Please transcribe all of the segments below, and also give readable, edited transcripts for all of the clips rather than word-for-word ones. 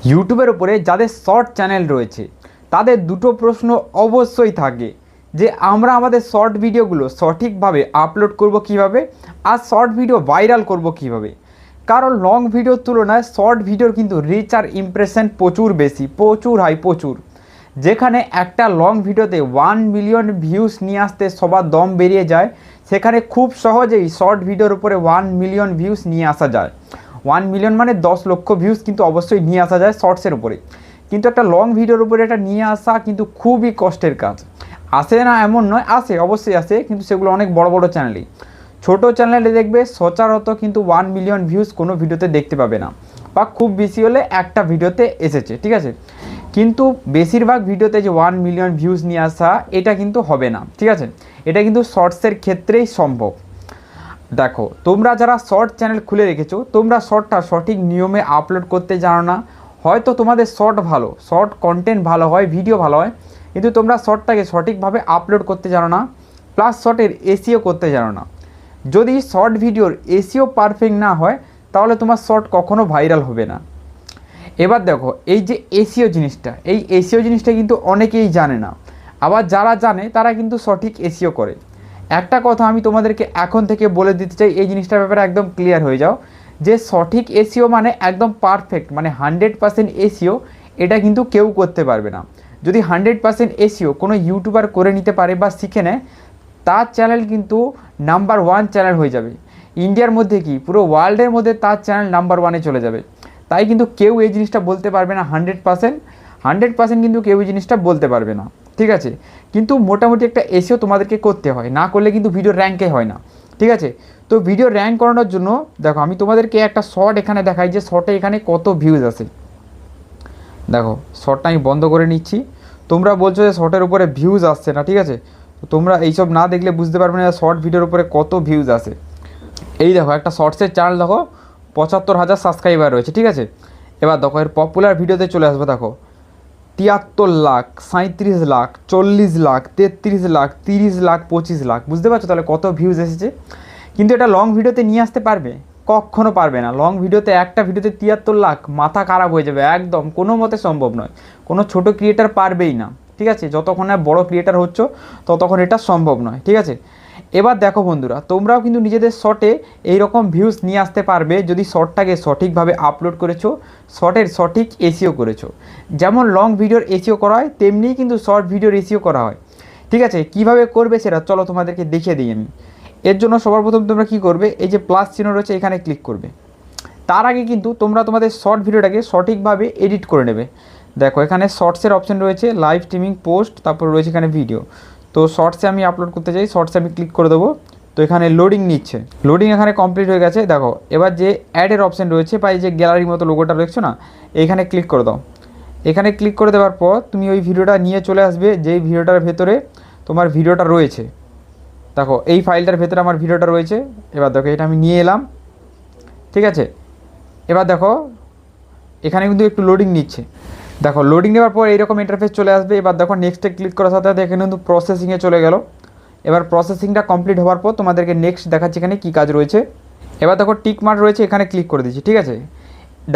ইউটিউবের উপরে যাদের শর্ট চ্যানেল রয়েছে তাদের দুটো প্রশ্ন অবশ্যই থাকে যে আমরা আমাদের শর্ট ভিডিওগুলো সঠিকভাবে আপলোড করব কিভাবে, আর শর্ট ভিডিও ভাইরাল করব কিভাবে। কারণ লং ভিডিওর তুলনায় শর্ট ভিডিওর কিন্তু রিচ আর ইমপ্রেশন প্রচুর বেশি, প্রচুর হাই, প্রচুর। যেখানে একটা লং ভিডিওতে 1 মিলিয়ন ভিউজ নিয়ে আসতে সবার দম বেরিয়ে যায়, সেখানে খুব সহজেই শর্ট ভিডিওর উপরে 1 মিলিয়ন ভিউজ নিয়ে আসা যায়। 1 মিলিয়ন মানে 10 লক্ষ ভিউজ কিন্তু অবশ্যই নিয়ে আসা যায় শর্টসের উপরে। কিন্তু একটা লং ভিডিওর উপরে এটা নিয়ে আসা কিন্তু খুবই কষ্টের কাজ। আসে না এমন নয়, আসে, অবশ্যই আসে, কিন্তু সেগুলো অনেক বড় বড় চ্যানেলেই। ছোটো চ্যানেলে দেখবে সচরাচর কিন্তু 1 মিলিয়ন ভিউজ কোনো ভিডিওতে দেখতে পাবে না, বা খুব বেশি হলে একটা ভিডিওতে এসেছে, ঠিক আছে। কিন্তু বেশিরভাগ ভিডিওতে যে 1 মিলিয়ন ভিউজ নিয়ে আসা এটা কিন্তু হবে না, ঠিক আছে। এটা কিন্তু শর্টসের ক্ষেত্রেই সম্ভব। দেখো, তোমরা যারা শর্ট চ্যানেল খুলে রেখেছো, তোমরা শর্টটা সঠিক নিয়মে আপলোড করতে জানো না। হয়তো তোমাদের শর্ট ভালো, শর্ট কন্টেন্ট ভালো হয়, ভিডিও ভালো হয়, কিন্তু তোমরা শর্টটাকে সঠিকভাবে আপলোড করতে জানো না, প্লাস শর্টের এসিও করতে জানো না। যদি শর্ট ভিডিওর এসিও পারফেক্ট না হয় তাহলে তোমার শর্ট কখনো ভাইরাল হবে না। এবার দেখো, এই যে এসিও জিনিসটা, এই এসিও জিনিসটা কিন্তু অনেকেই জানে না, আবার যারা জানে তারা কিন্তু সঠিক এসিও করে। একটা কথা আমি তোমাদেরকে এখন থেকে বলে দিতে চাই, এই জিনিসটার ব্যাপারে একদম ক্লিয়ার হয়ে যাও, যে সঠিক এসিও মানে একদম পারফেক্ট, মানে 100% এসিও, এটা কিন্তু কেউ করতে পারবে না। যদি 100% এসিও কোনো ইউটিউবার করে নিতে পারে বা শিখে নেয়, তার চ্যানেল কিন্তু নাম্বার 1 চ্যানেল হয়ে যাবে। ইন্ডিয়ার মধ্যে কি পুরো ওয়ার্ল্ডের মধ্যে তার চ্যানেল নাম্বার 1-এ চলে যাবে। তাই কিন্তু কেউ এই জিনিসটা বলতে পারবে না 100% কিন্তু কেউ এই জিনিসটা বলতে পারবে না, ঠিক আছে। কিন্তু মোটামুটি একটা এসিও তোমাদেরকে করতে হয়, না করলে কিন্তু ভিডিও র্যাঙ্কে হয় না, ঠিক আছে। তো ভিডিও র্যাঙ্ক করানোর জন্য দেখো, আমি তোমাদেরকে একটা শর্ট এখানে দেখাই যে শর্টে এখানে কত ভিউজ আসে। দেখো, শর্টটা আমি বন্ধ করে নিচ্ছি। তোমরা বলছো যে শর্টের উপরে ভিউজ আসছে না, ঠিক আছে। তো তোমরা এইসব না দেখলে বুঝতে পারবে না শর্ট ভিডিওর উপরে কত ভিউজ আসে। এই দেখো, একটা শর্টসের চ্যানেল দেখো 75,000 সাবস্ক্রাইবার রয়েছে, ঠিক আছে। এবার দেখো, এর পপুলার ভিডিওতে চলে আসবে। দেখো, 73 লাখ, 37 লাখ, 40 লাখ, 33 লাখ, 30 লাখ, 25 লাখ। বুঝতে পারছো তাহলে কত ভিউজ এসেছে। কিন্তু এটা লং ভিডিওতে নিয়ে আসতে পারবে? কখনো পারবে না। লং ভিডিওতে, একটা ভিডিওতে 73 লাখ, মাথা খারাপ হয়ে যাবে, একদম কোনো মতে সম্ভব নয়। কোনো ছোট ক্রিয়েটার পারবেই না, ঠিক আছে। যতক্ষণ না বড় ক্রিয়েটার হচ্ছ ততক্ষণ এটা সম্ভব নয়, ঠিক আছে। এবার দেখো বন্ধুরা, তোমরাও কিন্তু নিজেদের শর্টে এইরকম ভিউজ নিয়ে আসতে পারবে যদি শর্টটাকে সঠিকভাবে আপলোড করেছো, শর্টের সঠিক এসিও করেছো। যেমন লং ভিডিওর এসিও করা হয়, তেমনিই কিন্তু শর্ট ভিডিওর এসিও করা হয়, ঠিক আছে। কিভাবে করবে সেটা চলো তোমাদেরকে দেখিয়ে দিই আমি। এর জন্য সবার প্রথম তোমরা কি করবে, এই যে প্লাস চিহ্ন রয়েছে এখানে ক্লিক করবে। তার আগে কিন্তু তোমরা তোমাদের শর্ট ভিডিওটাকে সঠিকভাবে এডিট করে নেবে। দেখো, এখানে শর্টসের অপশন রয়েছে, লাইভ স্ট্রিমিং, পোস্ট, তারপর রয়েছে এখানে ভিডিও। তো শর্টসে আমি আপলোড করতে চাই, শর্টসে আমি ক্লিক করে দেবো। তো এখানে লোডিং নিচ্ছে, লোডিং এখানে কমপ্লিট হয়ে গেছে। দেখো, এবার যে অ্যাডের অপশন রয়েছে বা এই যে গ্যালারির মতো লোগোটা দেখছো না, এখানে ক্লিক করে দাও। এখানে ক্লিক করে দেওয়ার পর তুমি ওই ভিডিওটা নিয়ে চলে আসবে যেই ভিডিওটার ভেতরে তোমার ভিডিওটা রয়েছে। দেখো, এই ফাইলটার ভেতরে আমার ভিডিওটা রয়েছে। এবার দেখো, এটা আমি নিয়ে এলাম, ঠিক আছে। এবার দেখো, এখানে কিন্তু একটু লোডিং নিচ্ছে। দেখো, লোডিং নেওয়ার পর এইরকম ইন্টারফেস চলে আসবে। এবার দেখো, নেক্সটে ক্লিক করার সাথে সাথে এখানে কিন্তু প্রসেসিংয়ে চলে গেল। এবার প্রসেসিংটা কমপ্লিট হওয়ার পর তোমাদেরকে নেক্সট দেখাচ্ছি এখানে কী কাজ রয়েছে। এবার দেখো, টিক মার্ক রয়েছে, এখানে ক্লিক করে দিচ্ছি, ঠিক আছে।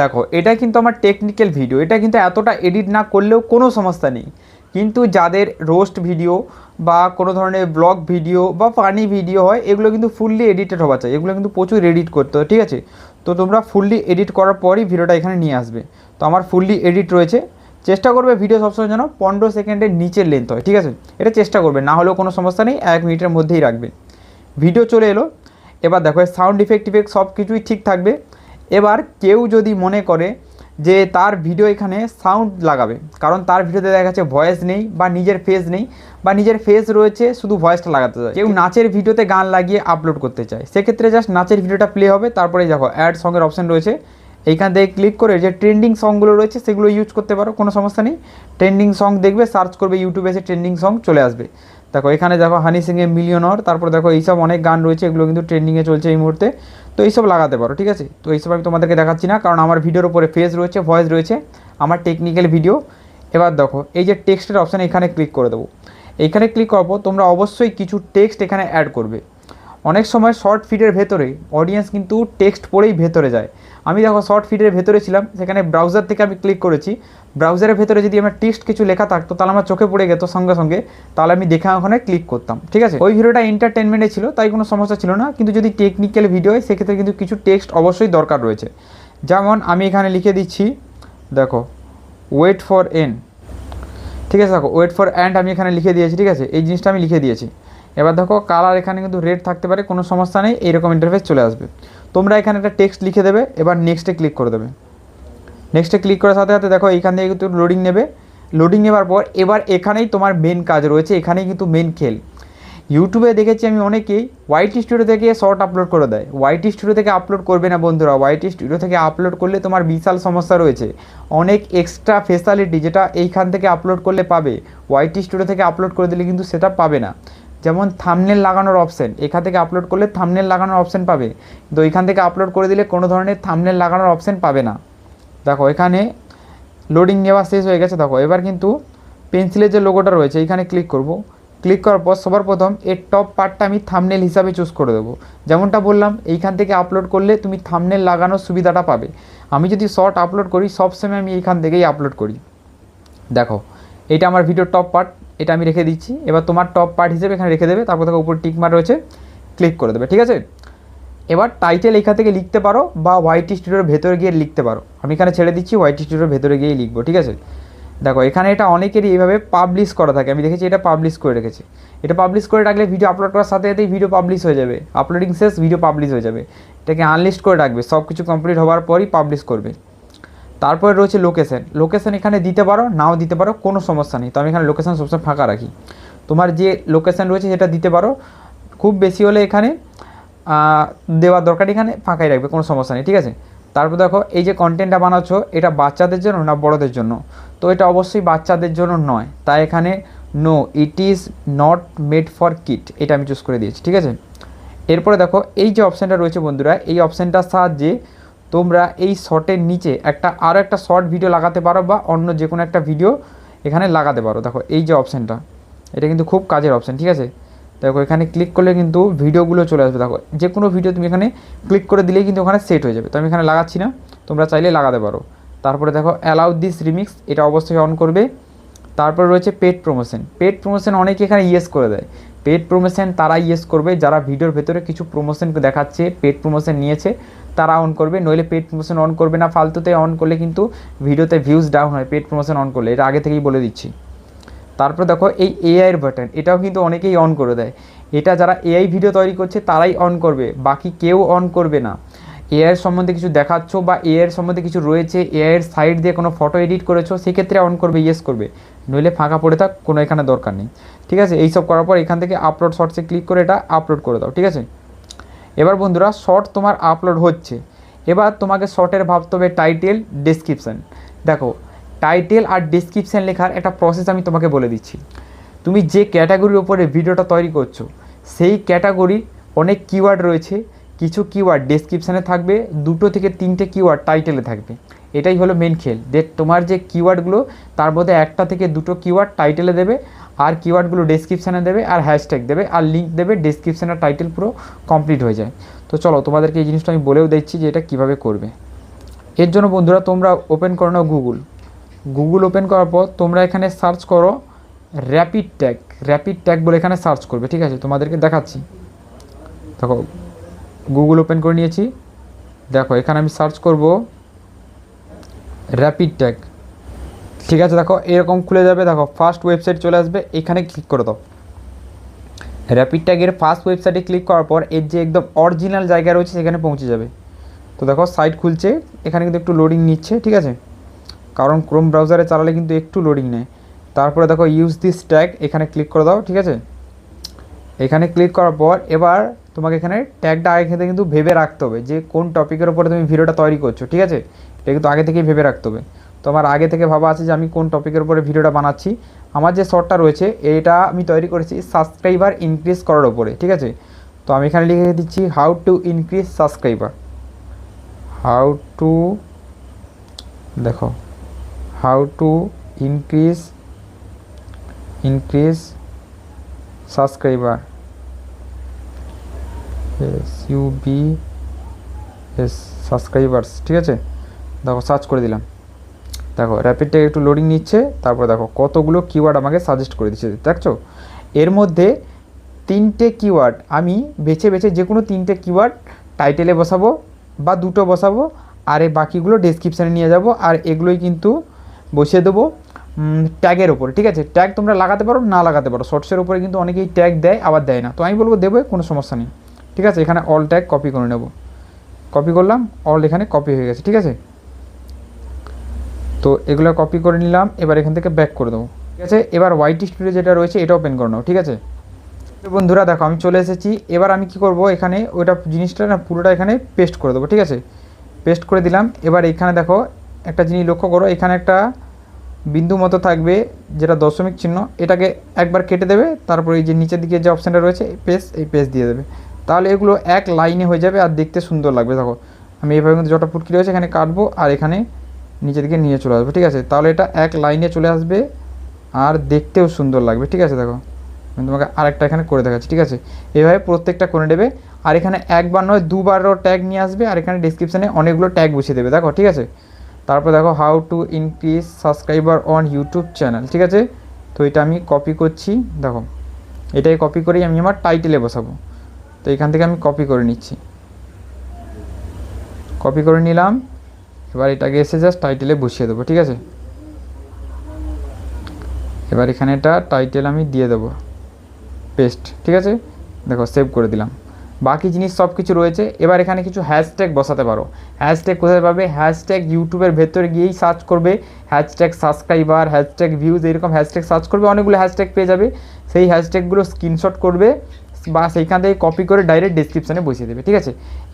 দেখো, এটা কিন্তু আমার টেকনিক্যাল ভিডিও, এটা কিন্তু এতটা এডিট না করলেও কোনো সমস্যা নেই। কিন্তু যাদের রোস্ট ভিডিও বা কোনো ধরনের ব্লগ ভিডিও বা ফানি ভিডিও হয়, এগুলো কিন্তু ফুললি এডিটেড হওয়া চাই, এগুলো কিন্তু প্রচুর এডিট করতে হয়, ঠিক আছে। তো তোমরা ফুললি এডিট করার পরই ভিডিওটা এখানে নিয়ে আসবে। তো আমার ফুললি এডিট রয়েছে। চেষ্টা করবে ভিডিও সবসময় যেন 15 সেকেন্ডের নিচের লেন্থ হয়, ঠিক আছে। এটা চেষ্টা করবে, না হলেও কোনো সমস্যা নেই, 1 মিনিটের মধ্যেই রাখবে। ভিডিও চলে এলো। এবার দেখো, সাউন্ড ইফেক্ট সব কিছুই ঠিক থাকবে। এবার কেউ যদি মনে করে যে তার ভিডিও এখানে সাউন্ড লাগাবে, কারণ তার ভিডিওতে দেখা যাচ্ছে ভয়েস নেই বা নিজের ফেস নেই, বা নিজের ফেস রয়েছে শুধু ভয়েসটা লাগাতে চায়, কেউ নাচের ভিডিওতে গান লাগিয়ে আপলোড করতে চায়, সেক্ষেত্রে জাস্ট নাচের ভিডিওটা প্লে হবে। তারপরে দেখো, অ্যাড সঙ্গের অপশান রয়েছে, এইখান থেকে ক্লিক করে যে ট্রেন্ডিং সংগুলো রয়েছে সেগুলো ইউজ করতে পারো, কোনো সমস্যা নেই। ট্রেন্ডিং সং দেখবে, সার্চ করবে ইউটিউবে, এসে ট্রেন্ডিং সং চলে আসবে। দেখো, এখানে দেখো হানি সিংয়ের মিলিয়নর, তারপর দেখো এইসব অনেক গান রয়েছে, এগুলো কিন্তু ট্রেন্ডিংয়ে চলছে এই মুহূর্তে। তো এইসব লাগাতে পারো, ঠিক আছে। তো এইসব আমি তোমাদেরকে দেখাচ্ছি না, কারণ আমার ভিডিওর উপরে ফেস রয়েছে, ভয়েস রয়েছে, আমার টেকনিক্যাল ভিডিও। এবার দেখো, এই যে টেক্সটের অপশান, এখানে ক্লিক করে দেবো। এইখানে ক্লিক করবো, তোমরা অবশ্যই কিছু টেক্সট এখানে অ্যাড করবে। অনেক সময় শর্ট ফিডের ভেতরে অডিয়েন্স কিন্তু টেক্সট পড়েই ভেতরে যায়, আমি দেখো শর্ট ফিডের ভেতরে ছিলাম, সেখানে ব্রাউজার থেকে আমি ক্লিক করেছি, ব্রাউজারের ভেতরে যদি আমার টেক্সট কিছু লেখা থাকতো তাহলে আমার চোখে পড়ে যেত সঙ্গে সঙ্গে, তাহলে আমি দেখে ওখানে ক্লিক করতাম, ঠিক আছে। ওই ভিডিওটা এন্টারটেনমেন্টে ছিল তাই কোনো সমস্যা ছিল না, কিন্তু যদি টেকনিক্যাল ভিডিও হয় সেক্ষেত্রে কিন্তু কিছু টেক্সট অবশ্যই দরকার রয়েছে। যেমন আমি এখানে লিখে দিচ্ছি, দেখো ওয়েট ফর এন, ঠিক আছে, দেখো ওয়েট ফর অ্যান্ড আমি এখানে লিখে দিয়েছি, ঠিক আছে, এই জিনিসটা আমি লিখে দিয়েছি। এবার দেখো কালার এখানে কিন্তু রেড থাকতে পারে, কোনো সমস্যা নেই, এইরকম ইন্টারফেস চলে আসবে। তোমরা এখানে একটা টেক্সট লিখে দেবে, এবার নেক্সটে ক্লিক করে দেবে। নেক্সটে ক্লিক করার সাথে সাথে দেখো এইখান থেকে কিন্তু লোডিং নেবে, লোডিং নেবার পর এবার এখানেই তোমার মেন কাজ রয়েছে, এখানেই কিন্তু মেন খেল। ইউটিউবে দেখেছি আমি অনেকেই ওয়াইটি স্টুডিও থেকে শর্ট আপলোড করে দেয়, ওয়াইটি স্টুডিও থেকে আপলোড করবে না বন্ধুরা, ওয়াইটি স্টুডিও থেকে আপলোড করলে তোমার বিশাল সমস্যা রয়েছে, অনেক এক্সট্রা ফেসিলিটি যেটা এইখান থেকে আপলোড করলে পাবে, ওয়াইটি স্টুডিও থেকে আপলোড করে দিলে কিন্তু সেটা পাবে না। যেমন থাম্বনেল লাগানোর অপশান, এখান থেকে আপলোড করলে থাম্বনেল লাগানোর অপশান পাবে, কিন্তু এখান থেকে আপলোড করে দিলে কোনো ধরনের থাম্বনেল লাগানোর অপশান পাবে না। দেখো এখানে লোডিং নেওয়া শেষ হয়ে গেছে, দেখো এবার কিন্তু পেন্সিলের যে লোগোটা রয়েছে এইখানে ক্লিক করব, ক্লিক করার পর সবার প্রথম এর টপ পার্টটা আমি থাম্বনেল হিসাবে চুজ করে দেবো। যেমনটা বললাম এইখান থেকে আপলোড করলে তুমি থাম্বনেল লাগানোর সুবিধাটা পাবে। আমি যদি শর্ট আপলোড করি সবসময় আমি এইখান থেকেই আপলোড করি। দেখো এটা আমার ভিডিওর টপ পার্ট, এটা আমি রেখে দিচ্ছি। এবার তোমার টপ পার্ট হিসেবে এখানে রেখে দেবে, তারপর দেখো উপর টিক মার রয়েছে, ক্লিক করে দেবে, ঠিক আছে। এবার টাইটেল এখান থেকে লিখতে পারো বা ওয়াইটি স্টুডিওর ভেতরে গিয়ে লিখতে পারো, আমি এখানে ছেড়ে দিচ্ছি ওয়াইটি স্টুডিওর ভেতরে গিয়েই লিখবো, ঠিক আছে। দেখো এখানে এটা অনেকেরই এইভাবে পাবলিশ করা থাকে, আমি দেখেছি এটা পাবলিশ করে রেখেছে। এটা পাবলিশ করে রাখলে ভিডিও আপলোড করার সাথে সাথেই ভিডিও পাবলিশ হয়ে যাবে, আপলোডিং শেষ ভিডিও পাবলিশ হয়ে যাবে। এটাকে আনলিস্ট করে রাখবে, সব কিছু কমপ্লিট হওয়ার পরই পাবলিশ করবে। তারপরে রয়েছে লোকেশন, লোকেশন এখানে দিতে পারো নাও দিতে পারো, কোনো সমস্যা নেই, তো আমি এখানে লোকেশন সবসময় ফাঁকা রাখি। তোমার যে লোকেশন রয়েছে সেটা দিতে পারো, খুব বেশি হলে এখানে দেওয়ার দরকার, এখানে ফাঁকাই রাখবে, কোনো সমস্যা নেই, ঠিক আছে। তারপর দেখো এই যে কন্টেন্টটা বানাচ্ছ এটা বাচ্চাদের জন্য না বড়দের জন্য, তো এটা অবশ্যই বাচ্চাদের জন্য নয়, তাই এখানে no it is not made for kid এটা আমি চুজ করে দিয়েছি, ঠিক আছে। এরপরে দেখো এই যে অপশানটা রয়েছে বন্ধুরা, এই অপশানটার সাহায্যে তোমরা এই শর্টের নিচে আরও একটা শর্ট ভিডিও লাগাতে পারো বা অন্য যে কোনো একটা ভিডিও এখানে লাগাতে পারো। দেখো এই যে অপশানটা, এটা কিন্তু খুব কাজের অপশান, ঠিক আছে। দেখো এখানে ক্লিক করলে কিন্তু ভিডিওগুলো চলে আসবে, দেখো যে কোনো ভিডিও তুমি এখানে ক্লিক করে দিলেই কিন্তু ওখানে সেট হয়ে যাবে, তো আমি এখানে লাগাচ্ছি না, তোমরা চাইলে লাগাতে পারো। তারপরে দেখো অ্যালাউ দিস রিমিক্স এটা অবশ্যই অন করবে। তারপরে রয়েছে পেড প্রমোশন, পেড প্রমোশন অনেকে এখানে ইয়েস করে দেয়, পেড প্রমোশন তারা ইয়েস করবে যারা ভিডিওর ভেতরে কিছু প্রমোশন দেখাচ্ছে, পেড প্রমোশন নিয়েছে তারা অন করবে, নইলে পেড প্রমোশন অন করবে না, ফালতুতে অন করলে কিন্তু ভিডিওতে ভিউজ ডাউন হয় পেড প্রমোশন অন করলে, এটা আগে থেকেই বলে দিচ্ছি। তারপর দেখো এই এআইয়ের বাটন, এটাও কিন্তু অনেকেই অন করে দেয়, এটা যারা এআই ভিডিও তৈরি করছে তারাই অন করবে, বাকি কেউ অন করবে না। এআইয়ের সম্বন্ধে কিছু দেখাচ্ছ বা এআইয়ের সম্বন্ধে কিছু রয়েছে, এআইয়ের সাইড দিয়ে কোনো ফটো এডিট করেছো সেক্ষেত্রে অন করবে, ইয়েস করবে, নইলে ফাঁকা পড়ে থাক, কোনো এখানে দরকার নেই, ঠিক আছে। এইসব করার পর এখান থেকে আপলোড শর্টসে ক্লিক করে এটা আপলোড করে দাও, ঠিক আছে। এবার বন্ধুরা শর্ট তোমার আপলোড হচ্ছে, এবার তোমাকে শর্টের ভাবতে হবে টাইটেল ডেসক্রিপশান। দেখো টাইটেল আর ডেসক্রিপশান লেখার একটা প্রসেস আমি তোমাকে বলে দিচ্ছি। তুমি যে ক্যাটাগরির ওপরে ভিডিওটা তৈরি করছো সেই ক্যাটাগরি অনেক কিওয়ার্ড রয়েছে, কিছু কিওয়ার্ড ডেসক্রিপশানে থাকবে, 2 থেকে 3টে কিওয়ার্ড টাইটেলে থাকবে, এটাই হলো মেন খেল। তোমার যে কিওয়ার্ডগুলো তার মধ্যে 1 থেকে 2টো কিওয়ার্ড টাইটেলে দেবে, আর কিওয়ার্ডগুলো ডেসক্রিপশানে দেবে, আর হ্যাশট্যাগ দেবে, আর লিঙ্ক দেবে, ডেসক্রিপশান আর টাইটেল পুরো কমপ্লিট হয়ে যায়। তো চলো তোমাদেরকে এই জিনিসটা আমি বলেও দিচ্ছি যে এটা কীভাবে করবে। এর জন্য বন্ধুরা তোমরা ওপেন করো নাও গুগল ওপেন করার পর তোমরা এখানে সার্চ করো র্যাপিড ট্যাগ বলে এখানে সার্চ করবে, ঠিক আছে, তোমাদেরকে দেখাচ্ছি। দেখো গুগল ওপেন করে নিয়েছি, দেখো এখানে আমি সার্চ করব র্যাপিড ট্যাগ, ঠিক আছে। দেখো এরকম খুলে যাবে, দেখো ফার্স্ট ওয়েবসাইট চলে আসবে, এখানে ক্লিক করে দাও। র্যাপিড ট্যাগের ফার্স্ট ওয়েবসাইটে ক্লিক করার পর এর যে একদম অরিজিনাল জায়গা রয়েছে সেখানে পৌঁছে যাবে। তো দেখো সাইট খুলছে, এখানে কিন্তু একটু লোডিং নিচ্ছে, ঠিক আছে, কারণ ক্রোম ব্রাউজারে চালালে কিন্তু একটু লোডিং নেয়। তারপরে দেখো ইউজ দিস ট্যাগ, এখানে ক্লিক করে দাও, ঠিক আছে। এখানে ক্লিক করার পর এবার তোমাকে এখানে ট্যাগটা আগে থেকে কিন্তু ভেবে রাখতে হবে যে কোন টপিকের উপরে তুমি ভিডিওটা তৈরি করছো, ঠিক আছে, এটা কিন্তু আগে থেকেই ভেবে রাখতে হবে। তো আমার আগে থেকে ভাবা আছে যে আমি কোন টপিকের উপরে ভিডিওটা বানাচ্ছি। আমার যে শর্টটা রয়েছে এটা আমি তৈরি করেছি সাবস্ক্রাইবার ইনক্রিজ করার উপরে, ঠিক আছে। তো আমি এখানে লিখে দিচ্ছি how to increase subscriber, how to increase subscriber, SUB S subscribers, ঠিক আছে। দেখো সার্চ করে দিলাম, দেখো র্যাপিড ট্যাগ একটু লোডিং নিচ্ছে, তারপর দেখো কতগুলো কিওয়ার্ড আমাকে সাজেস্ট করে দিচ্ছে, দেখছো। এর মধ্যে 3টে কিওয়ার্ড আমি বেছে বেছে যে কোনো 3টে কিওয়ার্ড টাইটেলে বসাবো বা 2টো বসাবো, আর এই বাকিগুলো ডেসক্রিপশানে নিয়ে যাব, আর এগুলোই কিন্তু বসিয়ে দেবো ট্যাগের ওপরে, ঠিক আছে। ট্যাগ তোমরা লাগাতে পারো না লাগাতে পারো, শর্টসের উপরে কিন্তু অনেকেই ট্যাগ দেয় আবার দেয় না, তো আমি বলবো দেবে, কোনো সমস্যা নেই, ঠিক আছে। এখানে অল ট্যাগ কপি করে নেব, কপি করলাম, অল এখানে কপি হয়ে গেছে, ঠিক আছে। তো এগুলো কপি করে নিলাম, এবার এখান থেকে ব্যাক করে দেবো, ঠিক আছে। এবার ওয়াইটি স্টুডিও যেটা রয়েছে এটা ওপেন করে নেবো, ঠিক আছে। বন্ধুরা দেখো আমি চলে এসেছি, এবার আমি কি করব, এখানে ওইটা জিনিসটা না পুরোটা এখানে পেস্ট করে দেবো, ঠিক আছে। পেস্ট করে দিলাম। এবার এখানে দেখো একটা জিনিস লক্ষ্য করো, এখানে একটা বিন্দু মতো থাকবে যেটা দশমিক চিহ্ন, এটাকে একবার কেটে দেবে, তারপর এই যে নিচের দিকে যে অপশানটা রয়েছে এই পেজ দিয়ে দেবে, তাহলে এগুলো এক লাইনে হয়ে যাবে আর দেখতে সুন্দর লাগবে। দেখো আমি এইভাবে কিন্তু যটা পুটকি রয়েছে এখানে কাটবো আর এখানে নিচের দিকে নিয়ে চলে আসবো, ঠিক আছে। তাহলে এটা এক লাইনে চলে আসবে আর দেখতেও সুন্দর লাগবে, ঠিক আছে। দেখো আমি তোমাকে আরেকটা এখানে করে দেখাচ্ছি, ঠিক আছে। এভাবে প্রত্যেকটা করে নেবে, আর এখানে একবার নয় দুবারও ট্যাগ নিয়ে আসবে, আর এখানে ডিসক্রিপশানে অনেকগুলো ট্যাগ বসিয়ে দেবে, দেখো, ঠিক আছে। তারপর দেখো how to increase subscriber on YouTube channel, ঠিক আছে। তো এটা আমি কপি করছি, দেখো এটাই কপি করেই আমি আমার টাইটেলে বসাবো, তো এখান থেকে আমি কপি করে নিচ্ছি, কপি করে নিলাম। এবার এটাকে এসে জাস্ট টাইটেলে বসিয়ে দেবো, ঠিক আছে। এবার এখানে এটা টাইটেল আমি দিয়ে দেবো, পেস্ট, ঠিক আছে। দেখো সেভ করে দিলাম, বাকি জিনিস সব কিছু রয়েছে। এবার এখানে কিছু হ্যাশট্যাগ বসাতে পারো। হ্যাশট্যাগ কোথায় পাবে, হ্যাশট্যাগ ইউটিউবের ভেতরে গিয়েই সার্চ করবে, হ্যাশট্যাগ সাবস্ক্রাইবার, হ্যাশট্যাগ ভিউজ, এরকম হ্যাশট্যাগ সার্চ করবে, অনেকগুলো হ্যাশট্যাগ পেয়ে যাবে। সেই হ্যাশট্যাগুলো স্ক্রিনশট করবে বা সেইখান থেকে কপি করে ডাইরেক্ট ডিসক্রিপশানে বসিয়ে দেবে, ঠিক আছে।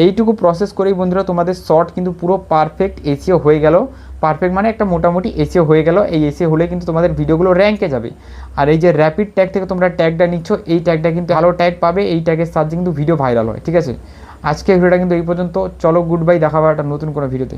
এইটুকু প্রসেস করেই বন্ধুরা তোমাদের শর্ট কিন্তু পুরো পারফেক্ট এসিও হয়ে গেল। পারফেক্ট মানে একটা মোটামুটি এসিও হয়ে গেল, এই এসিও হলে কিন্তু তোমাদের ভিডিওগুলো র্যাঙ্কে যাবে। আর এই যে র্যাপিড ট্যাগ থেকে তোমরা ট্যাগটা নিচ্ছ, এই ট্যাগটা কিন্তু ভালো ট্যাগ পাবে, এই ট্যাগের সাহায্যে কিন্তু ভিডিও ভাইরাল হয়, ঠিক আছে। আজকে ভিডিওটা কিন্তু এই পর্যন্ত, চলো গুড বাই, দেখা হবে একটা নতুন কোনো ভিডিওতে।